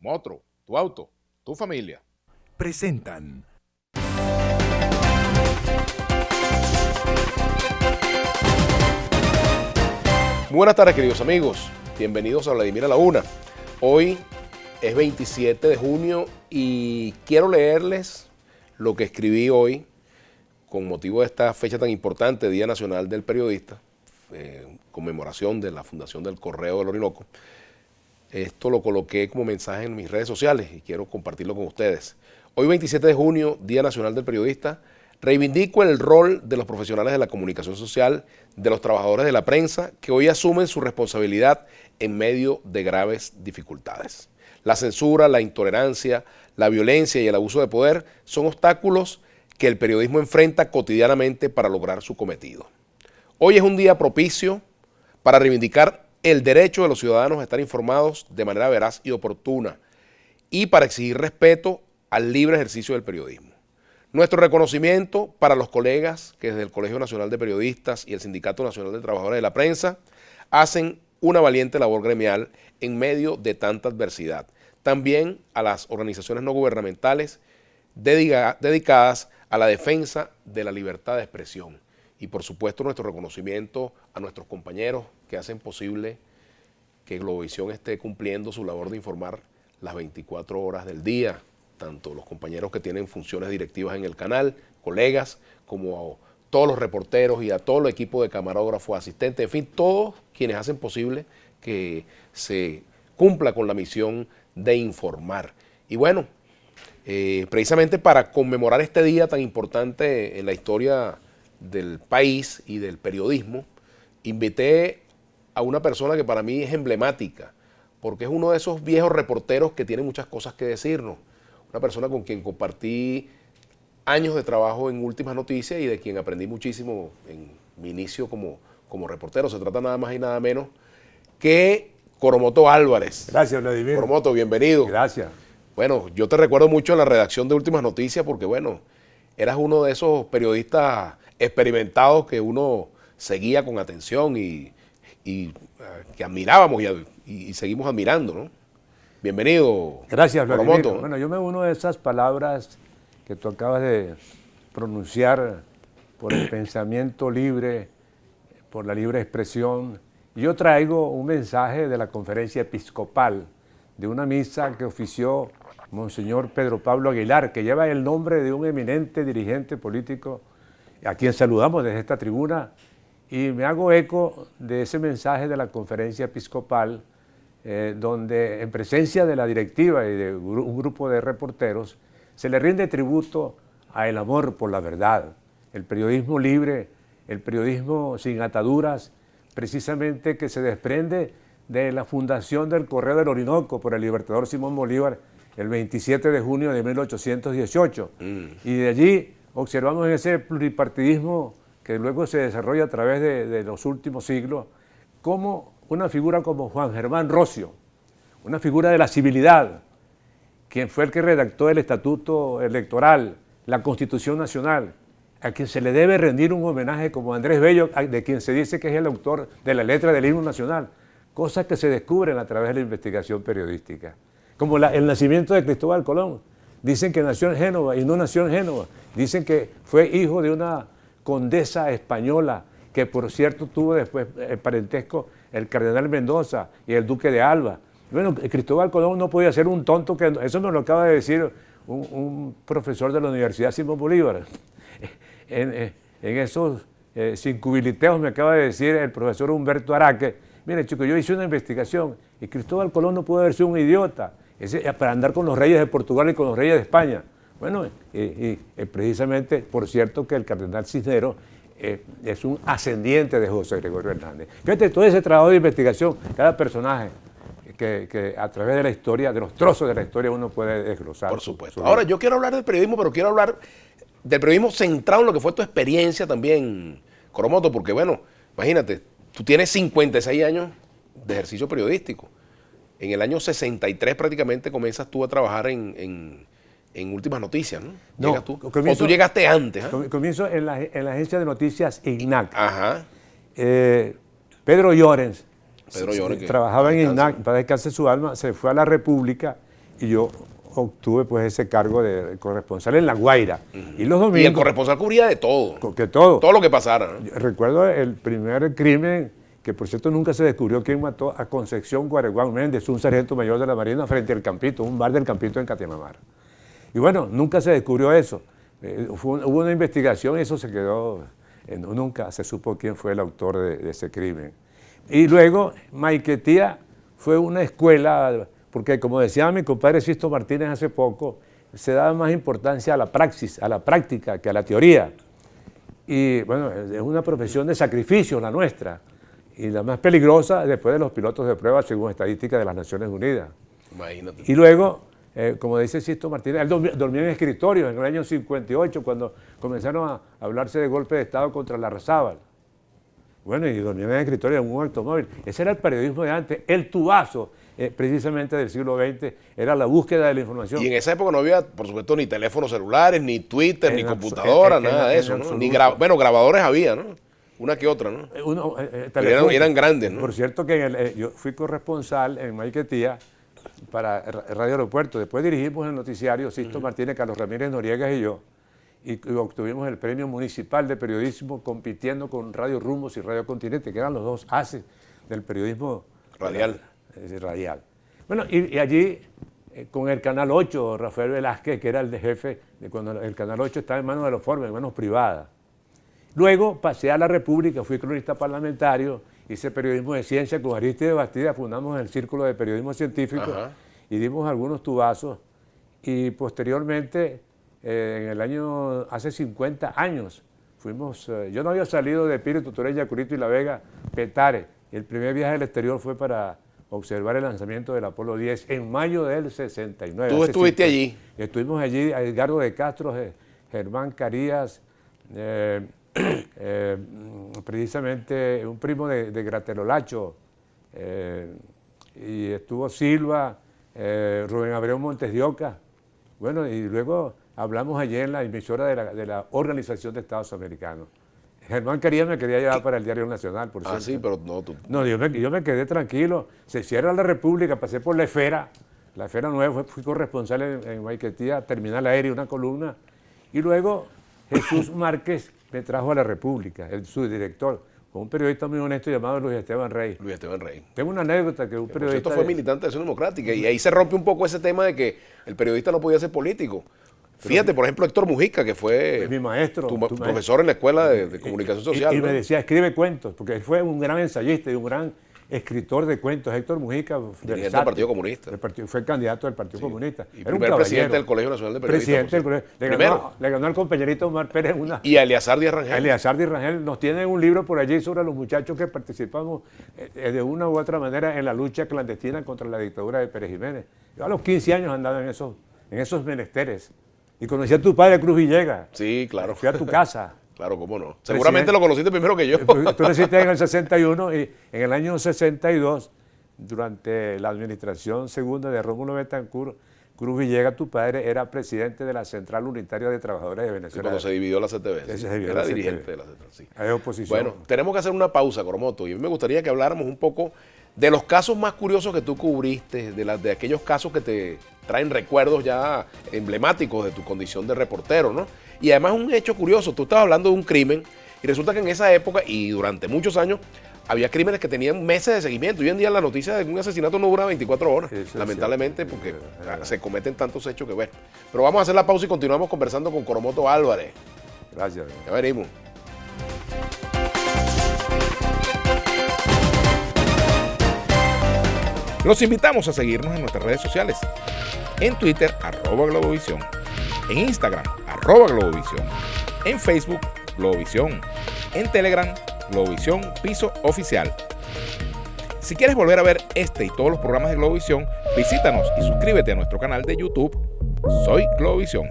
Motro, tu auto, tu familia. Presentan. Muy buenas tardes, queridos amigos. Bienvenidos a Vladimir a la Una. Hoy es 27 de junio y quiero leerles lo que escribí hoy con motivo de esta fecha tan importante, Día Nacional del Periodista, conmemoración de la fundación del Correo del Orinoco. Esto lo coloqué como mensaje en mis redes sociales y quiero compartirlo con ustedes. Hoy 27 de junio, Día Nacional del Periodista, reivindico el rol de los profesionales de la comunicación social, de los trabajadores de la prensa, que hoy asumen su responsabilidad en medio de graves dificultades. La censura, la intolerancia, la violencia y el abuso de poder son obstáculos que el periodismo enfrenta cotidianamente para lograr su cometido. Hoy es un día propicio para reivindicar el derecho de los ciudadanos a estar informados de manera veraz y oportuna y para exigir respeto al libre ejercicio del periodismo. Nuestro reconocimiento para los colegas que desde el Colegio Nacional de Periodistas y el Sindicato Nacional de Trabajadores de la Prensa hacen una valiente labor gremial en medio de tanta adversidad. También a las organizaciones no gubernamentales dedicadas a la defensa de la libertad de expresión. Y por supuesto nuestro reconocimiento a nuestros compañeros que hacen posible que Globovisión esté cumpliendo su labor de informar las 24 horas del día, tanto los compañeros que tienen funciones directivas en el canal, colegas, como a todos los reporteros y a todo el equipo de camarógrafos, asistentes, en fin, todos quienes hacen posible que se cumpla con la misión de informar. Y bueno, precisamente para conmemorar este día tan importante en la historia del país y del periodismo, invité a una persona que para mí es emblemática, porque es uno de esos viejos reporteros que tiene muchas cosas que decirnos. Una persona con quien compartí años de trabajo en Últimas Noticias y de quien aprendí muchísimo en mi inicio como reportero. Se trata nada más y nada menos que Coromoto Álvarez. Gracias, Vladimir. Coromoto, bienvenido. Gracias. Bueno, yo te recuerdo mucho en la redacción de Últimas Noticias porque, bueno, eras uno de esos periodistas experimentados que uno seguía con atención y que admirábamos y seguimos admirando, ¿no? Bienvenido. Gracias, Vladimir. Coromoto. Bueno, yo me uno de esas palabras que tú acabas de pronunciar por el pensamiento libre, por la libre expresión. Yo traigo un mensaje de la conferencia episcopal de una misa que ofició Monseñor Pedro Pablo Aguilar, que lleva el nombre de un eminente dirigente político a quien saludamos desde esta tribuna, y me hago eco de ese mensaje de la conferencia episcopal donde en presencia de la directiva y de un grupo de reporteros se le rinde tributo al amor por la verdad, el periodismo libre, el periodismo sin ataduras, precisamente que se desprende de la fundación del Correo del Orinoco por el libertador Simón Bolívar el 27 de junio de 1818. Y de allí observamos en ese pluripartidismo que luego se desarrolla a través de los últimos siglos, como una figura como Juan Germán Rocio, una figura de la civilidad, quien fue el que redactó el Estatuto Electoral, la Constitución Nacional, a quien se le debe rendir un homenaje como Andrés Bello, de quien se dice que es el autor de la letra del himno nacional, cosas que se descubren a través de la investigación periodística. Como el nacimiento de Cristóbal Colón. Dicen que nació en Génova y no nació en Génova. Dicen que fue hijo de una condesa española, que por cierto tuvo después el parentesco el cardenal Mendoza y el duque de Alba. Bueno, Cristóbal Colón no podía ser un tonto, que eso me lo acaba de decir un profesor de la Universidad Simón Bolívar. En esos sin cubiliteos me acaba de decir el profesor Humberto Araque, mire chicos, yo hice una investigación y Cristóbal Colón no puede haber sido un idiota para andar con los reyes de Portugal y con los reyes de España. Bueno, precisamente, por cierto, que el cardenal Cisneros es un ascendiente de José Gregorio Hernández. Fíjate, todo ese trabajo de investigación, cada personaje que a través de la historia, de los trozos de la historia, uno puede desglosar. Por supuesto. Ahora, yo quiero hablar del periodismo, pero quiero hablar del periodismo centrado en lo que fue tu experiencia también, Coromoto, porque bueno, imagínate, tú tienes 56 años de ejercicio periodístico. En el año 63 prácticamente comienzas tú a trabajar en Últimas Noticias, ¿no? No, tú, o tú llegaste antes. Comienzo en la agencia de noticias IGNAC. Ajá. Pedro Llorens Pedro Llorens, trabajaba en IGNAC, para descansar su alma, se fue a la República y yo obtuve pues ese cargo de corresponsal en La Guaira. Y los domingos... Y el corresponsal cubría de todo. Que todo. Todo lo que pasara, ¿no? Recuerdo el primer crimen, que por cierto nunca se descubrió quién mató a Concepción Guareguán Méndez, un sargento mayor de la Marina, frente al Campito, un bar del Campito en Catemamar. Y bueno, nunca se descubrió eso. Hubo una investigación y eso se quedó... nunca se supo quién fue el autor de ese crimen. Y luego, Maiquetía fue una escuela... Porque como decía mi compadre Sisto Martínez hace poco, se da más importancia a la praxis, a la práctica, que a la teoría. Y bueno, es una profesión de sacrificio la nuestra. Y la más peligrosa después de los pilotos de prueba, según estadísticas de las Naciones Unidas. Imagínate. Y luego, como dice Sisto Martínez, él dormía en escritorio en el año 58, cuando comenzaron a hablarse de golpe de Estado contra Larrazábal. Bueno, y dormía en escritorio en un automóvil. Ese era el periodismo de antes, el tubazo. Precisamente del siglo XX, era la búsqueda de la información. Y en esa época no había, por supuesto, ni teléfonos celulares, ni Twitter, ni computadora, nada de eso, ¿no? Ni bueno, grabadores había, ¿no? Una que otra, ¿no? Eran grandes, ¿no? Por cierto que yo fui corresponsal en Maiquetía para Radio Aeropuerto. Después dirigimos el noticiario Sisto Martínez, Carlos Ramírez Noriega y yo. Y obtuvimos el premio municipal de periodismo compitiendo con Radio Rumbos y Radio Continente, que eran los dos haces del periodismo radial. Radial. Bueno, y allí con el Canal 8, Rafael Velázquez, que era el jefe, de cuando el Canal 8 estaba en manos de los Forbes, en manos privadas. Luego pasé a la República, fui cronista parlamentario, hice periodismo de ciencia con Aristide Bastida, fundamos el Círculo de Periodismo Científico. Ajá. Y dimos algunos tubazos. Y posteriormente, en el año, hace 50 años, yo no había salido de Espíritu, Torres, Yacurito y La Vega, Petare. El primer viaje al exterior fue para observar el lanzamiento del Apolo 10 en mayo del 69. ¿Tú estuviste allí? Estuvimos allí, Edgardo de Castro, Germán Carías, precisamente un primo de Gratelolacho, y estuvo Silva, Rubén Abreu Montes de Oca. Bueno, y luego hablamos allí en la emisora de la Organización de Estados Americanos. Germán Carías me quería llevar para el Diario Nacional, por cierto. Ah, sí, pero no tú. No, yo me quedé tranquilo. Se cierra la República, pasé por la Esfera 9, fui corresponsal en Maiquetía, Terminal Aéreo, una columna. Y luego Jesús Márquez me trajo a la República, el subdirector, con un periodista muy honesto llamado Luis Esteban Rey. Luis Esteban Rey. Tengo una anécdota que un periodista... Por cierto, fue militante de Acción Democrática y ahí se rompe un poco ese tema de que el periodista no podía ser político. Fíjate, por ejemplo, Héctor Mujica, que fue mi maestro, tu profesor en la Escuela de Comunicación Social. Y me decía, escribe cuentos, porque él fue un gran ensayista y un gran escritor de cuentos. Héctor Mujica, dirigente del Partido Comunista. Fue candidato del Partido Comunista. Y primer presidente del Colegio Nacional de Periodistas. Le ganó al compañerito Omar Pérez una... Y a Eleazar Díaz Rangel. Eleazar Díaz Rangel. Nos tienen un libro por allí sobre los muchachos que participamos de una u otra manera en la lucha clandestina contra la dictadura de Pérez Jiménez. Yo a los 15 años andaba en esos menesteres. Y conocí a tu padre, Cruz Villegas. Sí, claro. Fui a tu casa. Claro, cómo no. Seguramente lo conociste primero que yo. Tú naciste en el 61 y en el año 62, durante la administración segunda de Rómulo Betancourt, Cruz Villegas, tu padre, era presidente de la Central Unitaria de Trabajadores de Venezuela. Cuando se dividió la CTV. Era dirigente de la Central, sí. Hay oposición. Bueno, tenemos que hacer una pausa, Coromoto, y a mí me gustaría que habláramos un poco de los casos más curiosos que tú cubriste, de aquellos casos que te traen recuerdos ya emblemáticos de tu condición de reportero, ¿no? Y además un hecho curioso, tú estabas hablando de un crimen y resulta que en esa época y durante muchos años había crímenes que tenían meses de seguimiento. Hoy en día la noticia de un asesinato no dura 24 horas, lamentablemente, porque se cometen tantos hechos que bueno. Pero vamos a hacer la pausa y continuamos conversando con Coromoto Álvarez. Gracias. Ya venimos. Los invitamos a seguirnos en nuestras redes sociales. En Twitter, @Globovisión. En Instagram, @Globovisión. En Facebook, Globovisión. En Telegram, Globovisión Piso Oficial. Si quieres volver a ver este y todos los programas de Globovisión, visítanos y suscríbete a nuestro canal de YouTube. Soy Globovisión.